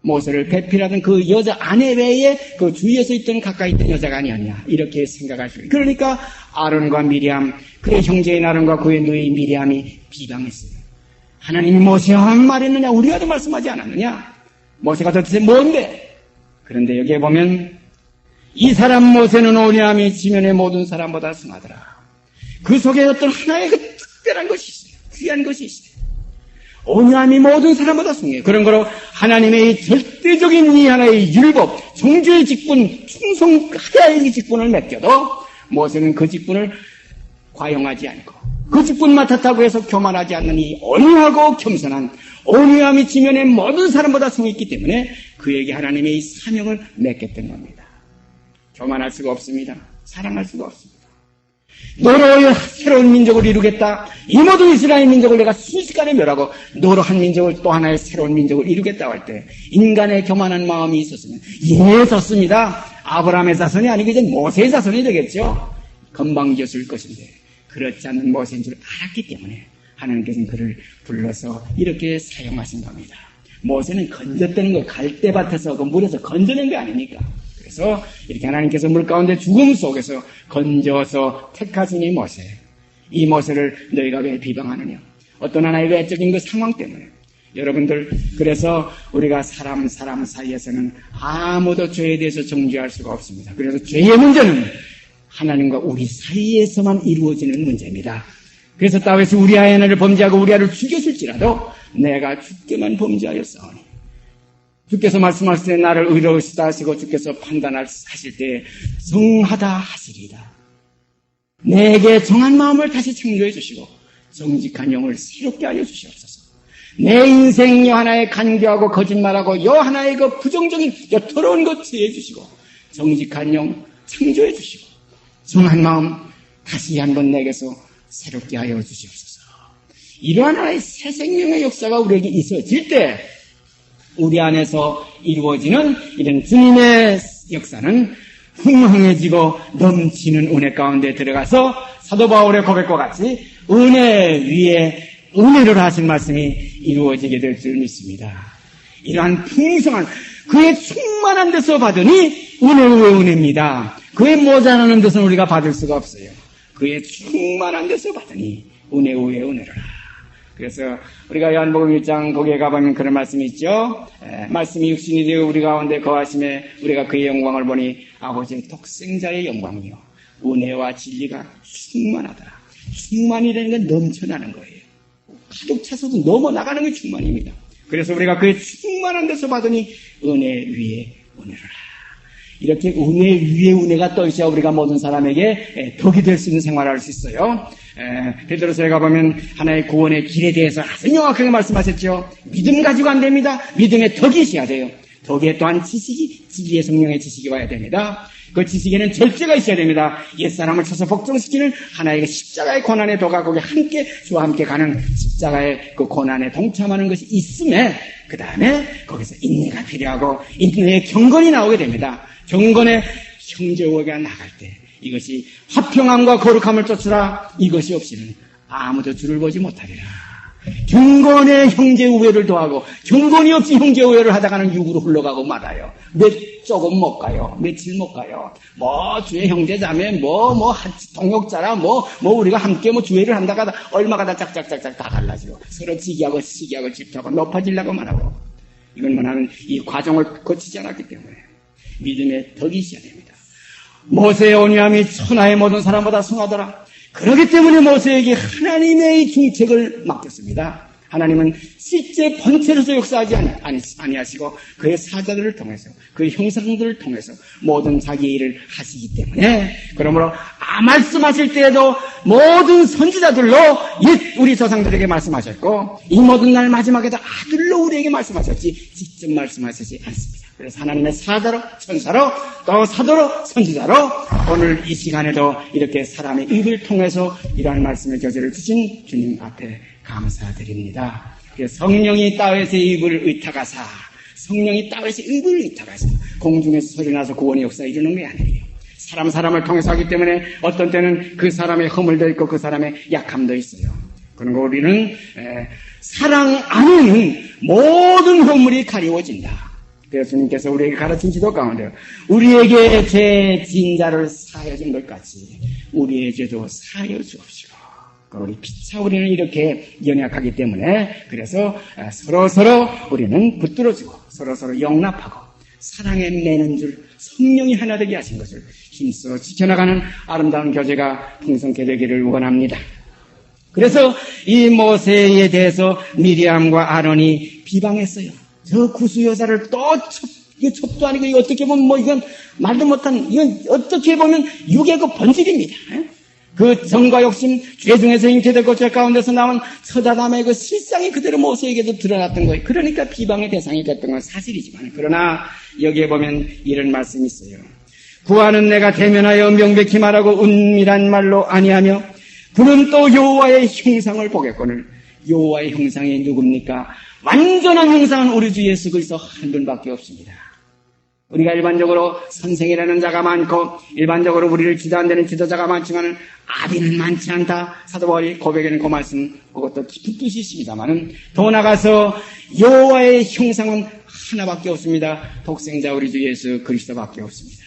모세를 배필하던 그 여자 아내 외에 그 주위에서 있던 가까이 있던 여자가 아니었냐. 이렇게 생각할 수 있어요. 그러니까 아론과 미리암, 그의 형제인 아론과 그의 누이 미리암이 비방했어요. 하나님이 모세와 말했느냐? 우리가도 말씀하지 않았느냐? 모세가 도대체 뭔데? 그런데 여기에 보면 이 사람 모세는 오냐함이 지면의 모든 사람보다 승하더라. 그 속에 어떤 하나의 그 특별한 것이 있어요. 귀한 것이 있어요. 오냐함이 모든 사람보다 승해요. 그런 거로 하나님의 이 절대적인 이 하나의 율법, 종주의 직분, 충성하야의 직분을 맡겨도 모세는 그 직분을 과용하지 않고 그 직분 맡았다고 해서 교만하지 않는 이 온유하고 겸손한 온유함이 지면의 모든 사람보다 승했기 때문에 그에게 하나님의 이 사명을 맡겼던 겁니다. 교만할 수가 없습니다. 사랑할 수가 없습니다. 너로 새로운 민족을 이루겠다. 이 모든 이스라엘 민족을 내가 순식간에 멸하고 너로 한 민족을 또 하나의 새로운 민족을 이루겠다고 할 때 인간의 교만한 마음이 있었으면 좋습니다. 아브라함의 자손이 아니고 이제 모세의 자손이 되겠죠. 건방졌을 것인데 그렇지 않는 모세인 줄 알았기 때문에 하나님께서는 그를 불러서 이렇게 사용하신 겁니다. 모세는 건졌다는 거 갈대밭에서 그 물에서 건져낸 게 아닙니까? 그래서 이렇게 하나님께서 물 가운데 죽음 속에서 건져서 택하신 이 모세, 이 모세를 너희가 왜 비방하느냐? 어떤 하나의 외적인 그 상황 때문에 여러분들, 그래서 우리가 사람 사이에서는 아무도 죄에 대해서 정죄할 수가 없습니다. 그래서 죄의 문제는 하나님과 우리 사이에서만 이루어지는 문제입니다. 그래서 다윗이 우리아의 아내를 범죄하고 우리아를 죽였을지라도 내가 주께만 범죄하였사오니 주께서 말씀하실 때 나를 의로우시다 하시고 주께서 판단하실 때 정하다 하시리이다. 내게 정한 마음을 다시 창조해 주시고 정직한 영을 새롭게 하여 주시옵소서. 내 인생 여 하나에 간교하고 거짓말하고 여 하나에 그 부정적인 여 더러운 것 제해 주시고 정직한 영 창조해 주시고 정한 마음 다시 한번 내게서 새롭게 하여 주시옵소서. 이러한 하나의 새 생명의 역사가 우리에게 있어질 때 우리 안에서 이루어지는 이런 주님의 역사는 풍성해지고 넘치는 은혜 가운데 들어가서 사도 바울의 고백과 같이 은혜 위에 은혜를 하신 말씀이 이루어지게 될 줄 믿습니다. 이러한 풍성한 그의 충만한 데서 받으니 은혜 위에 은혜입니다. 그의 모자라는 데서는 우리가 받을 수가 없어요. 그의 충만한 데서 받으니 은혜 위에 은혜를. 그래서 우리가 요한복음 1장 거기에 가보면 그런 말씀이 있죠. 말씀이 육신이 되어 우리 가운데 거하심에 우리가 그의 영광을 보니 아버지의 독생자의 영광이요 은혜와 진리가 충만하더라. 충만이라는 건 넘쳐나는 거예요. 가득 차서도 넘어나가는 게 충만입니다. 그래서 우리가 그의 충만한 데서 받으니 은혜 위에 은혜를. 이렇게 은혜 위에 은혜가 떠 있어야 우리가 모든 사람에게 덕이 될 수 있는 생활을 할 수 있어요. 베드로서에 가보면 하나의 구원의 길에 대해서 아주 명확하게 말씀하셨죠. 믿음 가지고 안 됩니다. 믿음에 덕이 있어야 돼요. 덕에 또한 지식이, 진리의 성령의 지식이 와야 됩니다. 그 지식에는 절제가 있어야 됩니다. 옛사람을 쳐서 복종시키는 하나의 십자가의 고난의 도가 거기에 함께, 주와 함께 가는 십자가의 그 고난에 동참하는 것이 있음에, 그 다음에 거기서 인내가 필요하고, 인내의 경건이 나오게 됩니다. 경건의 형제오가 나갈 때, 이것이 화평함과 거룩함을 쫓으라, 이것이 없이는 아무도 주를 보지 못하리라. 경건의 형제 우애를 더하고 경건이 없이 형제 우애를 하다가는 육으로 흘러가고 말아요. 조금 못 가요. 며칠 못 가요. 주의 형제 자매 동역자라 우리가 함께 주애를 한다가 얼마 가다 짝짝짝짝 다 갈라지고 서로 지기하고 시기하고 질투하고 높아지려고 말하고 이건 뭐냐면 이 과정을 거치지 않았기 때문에 믿음의 덕이 있어야 됩니다. 모세의 온유함이 천하의 모든 사람보다 성하더라. 그렇기 때문에 모세에게 하나님의 중책을 맡겼습니다. 하나님은 실제 본체로서 역사하지 아니하시고 그의 사자들을 통해서 그의 형상들을 통해서 모든 자기의 일을 하시기 때문에 그러므로 말씀하실 때에도 모든 선지자들로 옛 우리 조상들에게 말씀하셨고 이 모든 날 마지막에도 아들로 우리에게 말씀하셨지 직접 말씀하시지 않습니다. 그래서 하나님의 사자로 천사로 또 사도로 선지자로 오늘 이 시간에도 이렇게 사람의 입을 통해서 이러한 말씀의 교제를 주신 주님 앞에 감사드립니다. 그래서 성령이 다윗의 입을 의탁하사 성령이 다윗의 입을 의탁하사 공중에서 소리나서 구원의 역사에 이르는 게 아니에요. 사람을 통해서 하기 때문에 어떤 때는 그 사람의 허물도 있고 그 사람의 약함도 있어요. 그리고 우리는 사랑 안에는 모든 허물이 가리워진다. 그래서 주님께서 우리에게 가르친 지도 가운데 우리에게 제 진자를 사하여 준 것 같이 우리의 죄도 사하여 주옵시고 우리 피차 우리는 이렇게 연약하기 때문에 그래서 서로 우리는 붙들어주고 서로 용납하고 사랑에 매는 줄 성령이 하나 되게 하신 것을 힘써 지켜나가는 아름다운 교제가 풍성케 되기를 원합니다. 그래서 이 모세에 대해서 미리암과 아론이 비방했어요. 저 구수 여자를 또 이게 첩도 아니고 이거 어떻게 보면 이건 말도 못한 이건 어떻게 보면 육의 그 본질입니다. 그 정과 욕심, 죄 중에서 잉태되고 죄 가운데서 나온 처자담의 그 실상이 그대로 모세에게도 드러났던 거예요. 그러니까 비방의 대상이 됐던 건 사실이지만 그러나 여기에 보면 이런 말씀이 있어요. 구하는 내가 대면하여 명백히 말하고 은밀한 말로 아니하며 그는 또 여호와의 형상을 보겠거늘. 여호와의 형상이 누굽니까? 완전한 형상은 우리 주 예수 그리스도 한 분밖에 없습니다. 우리가 일반적으로 선생이라는 자가 많고 일반적으로 우리를 지도한다는 지도자가 많지만 아비는 많지 않다. 사도 바울이 고백에는 그 말씀 그것도 깊은 뜻이 있습니다만 더 나가서 여호와의 형상은 하나밖에 없습니다. 독생자 우리 주 예수 그리스도밖에 없습니다.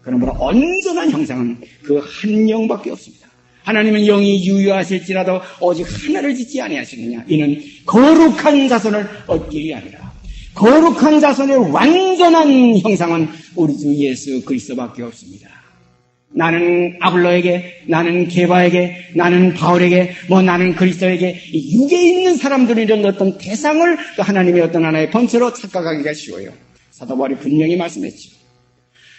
그러므로 온전한 형상은 그 한 영밖에 없습니다. 하나님은 영이 유효하실지라도 오직 하나를 짓지 아니하시느냐. 이는 거룩한 자손을 얻기 위함이라. 거룩한 자손의 완전한 형상은 우리 주 예수 그리스도밖에 없습니다. 나는 아볼로에게, 나는 게바에게, 나는 바울에게, 나는 그리스도에게 육에 있는 사람들이 이런 어떤 대상을 또 하나님의 어떤 하나의 본체로 착각하기가 쉬워요. 사도 바울이 분명히 말씀했죠.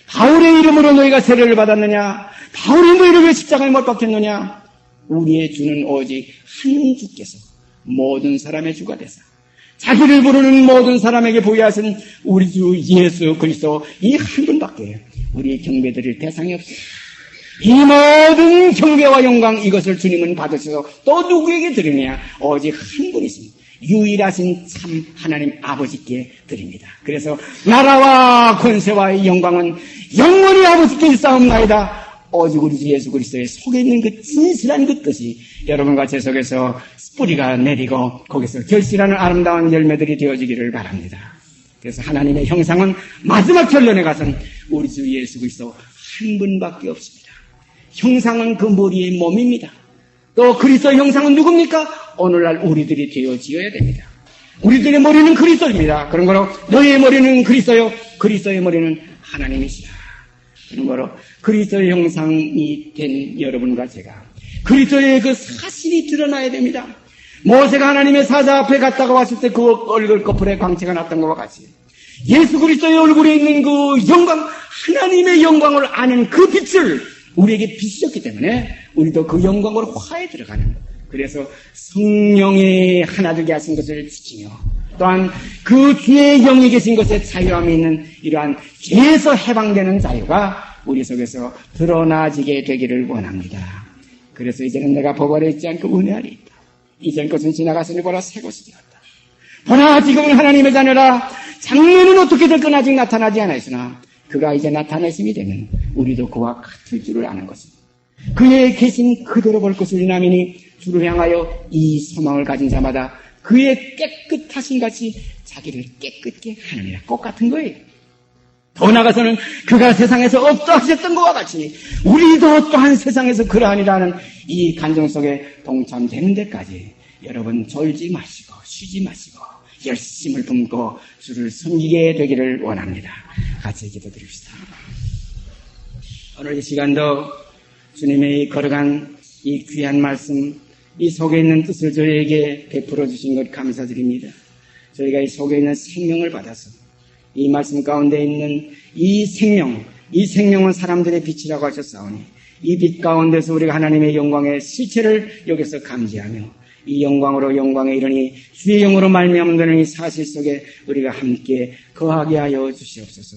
바울의 이름으로 너희가 세례를 받았느냐? 바울의 너희를 왜 십자가에 못 박혔느냐? 우리의 주는 오직 한 주께서 모든 사람의 주가 되사 자기를 부르는 모든 사람에게 부여하신 우리 주 예수 그리스도 이 한 분밖에 우리의 경배드릴 대상이 없습니다. 이 모든 경배와 영광 이것을 주님은 받으셔서 또 누구에게 드리느냐? 오직 한 분이신 유일하신 참 하나님 아버지께 드립니다. 그래서 나라와 권세와 영광은 영원히 아버지께 있사옵나이다. 오직 우리 주 예수 그리스도의 속에 있는 그 진실한 그 뜻이 여러분과 제 속에서 뿌리가 내리고 거기서 결실하는 아름다운 열매들이 되어지기를 바랍니다. 그래서 하나님의 형상은 마지막 결론에 가서는 우리 주 예수 그리스도 한 분밖에 없습니다. 형상은 그 머리의 몸입니다. 또 그리스도의 형상은 누굽니까? 오늘날 우리들이 되어지어야 됩니다. 우리들의 머리는 그리스도입니다. 그런 거로 너희의 머리는 그리스도요, 그리스도의 머리는 하나님이시라. 그런 거로 그리스도의 형상이 된 여러분과 제가 그리스도의 그 사실이 드러나야 됩니다. 모세가 하나님의 사자 앞에 갔다가 왔을 때 그 얼굴 거풀에 광채가 났던 것과 같이 예수 그리스도의 얼굴에 있는 그 영광, 하나님의 영광을 아는 그 빛을 우리에게 비추셨기 때문에 우리도 그 영광으로 화에 들어가는, 그래서 성령의 하나 되게 하신 것을 지키며 또한 그 주의 영이 계신 것에 자유함이 있는 이러한 죄에서 해방되는 자유가 우리 속에서 드러나지게 되기를 원합니다. 그래서 이제는 내가 법 아래 있지 않고 은혜 아래 있다. 이전 것은 지나갔으니 보라 새 것이 되었다. 보라 지금은 하나님의 자녀라. 장래는 어떻게 될건 아직 나타나지 않았으나 그가 이제 나타내심이 되면 우리도 그와 같을 줄을 아는 것입니다. 그의 계신 그대로 볼 것을 인하미니 주를 향하여 이 소망을 가진 자마다 그의 깨끗하신 같이 자기를 깨끗게 하느니라. 똑같은 거예요. 더 나아가서는 그가 세상에서 없다 하셨던 것과 같이 우리도 또한 세상에서 그러하니라는 이 간증 속에 동참되는 데까지 여러분 졸지 마시고 쉬지 마시고 열심을 품고 주를 섬기게 되기를 원합니다. 같이 기도드립시다. 오늘 이 시간도 주님의 걸어간 이 귀한 말씀, 이 속에 있는 뜻을 저희에게 베풀어 주신 것 감사드립니다. 저희가 이 속에 있는 생명을 받아서 이 말씀 가운데 있는 이 생명은 사람들의 빛이라고 하셨사오니 이 빛 가운데서 우리가 하나님의 영광의 실체를 여기서 감지하며 이 영광으로 영광에 이르니 주의 영으로 말미암는 이 사실 속에 우리가 함께 거하게 하여 주시옵소서.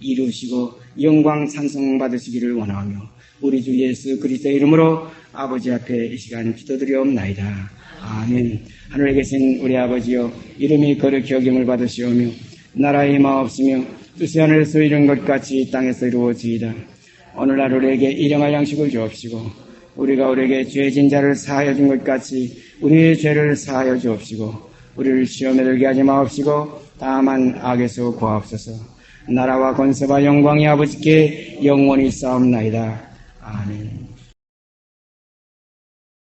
이루시고 영광 찬송 받으시기를 원하며 우리 주 예수 그리스도의 이름으로 아버지 앞에 이 시간 기도드리옵나이다. 아멘. 하늘에 계신 우리 아버지여, 이름이 거룩히 여김을 받으시오며 나라의 마옵시며 뜻이 하늘에서 이룬 것 같이 땅에서 이루어지이다. 오늘날 우리에게 일용할 양식을 주옵시고 우리가 우리에게 죄진 자를 사하여 준 것 같이 우리의 죄를 사하여 주옵시고 우리를 시험에 들게 하지 마옵시고 다만 악에서 구하옵소서. 나라와 권세와 영광이 아버지께 영원히 싸움나이다. 아멘.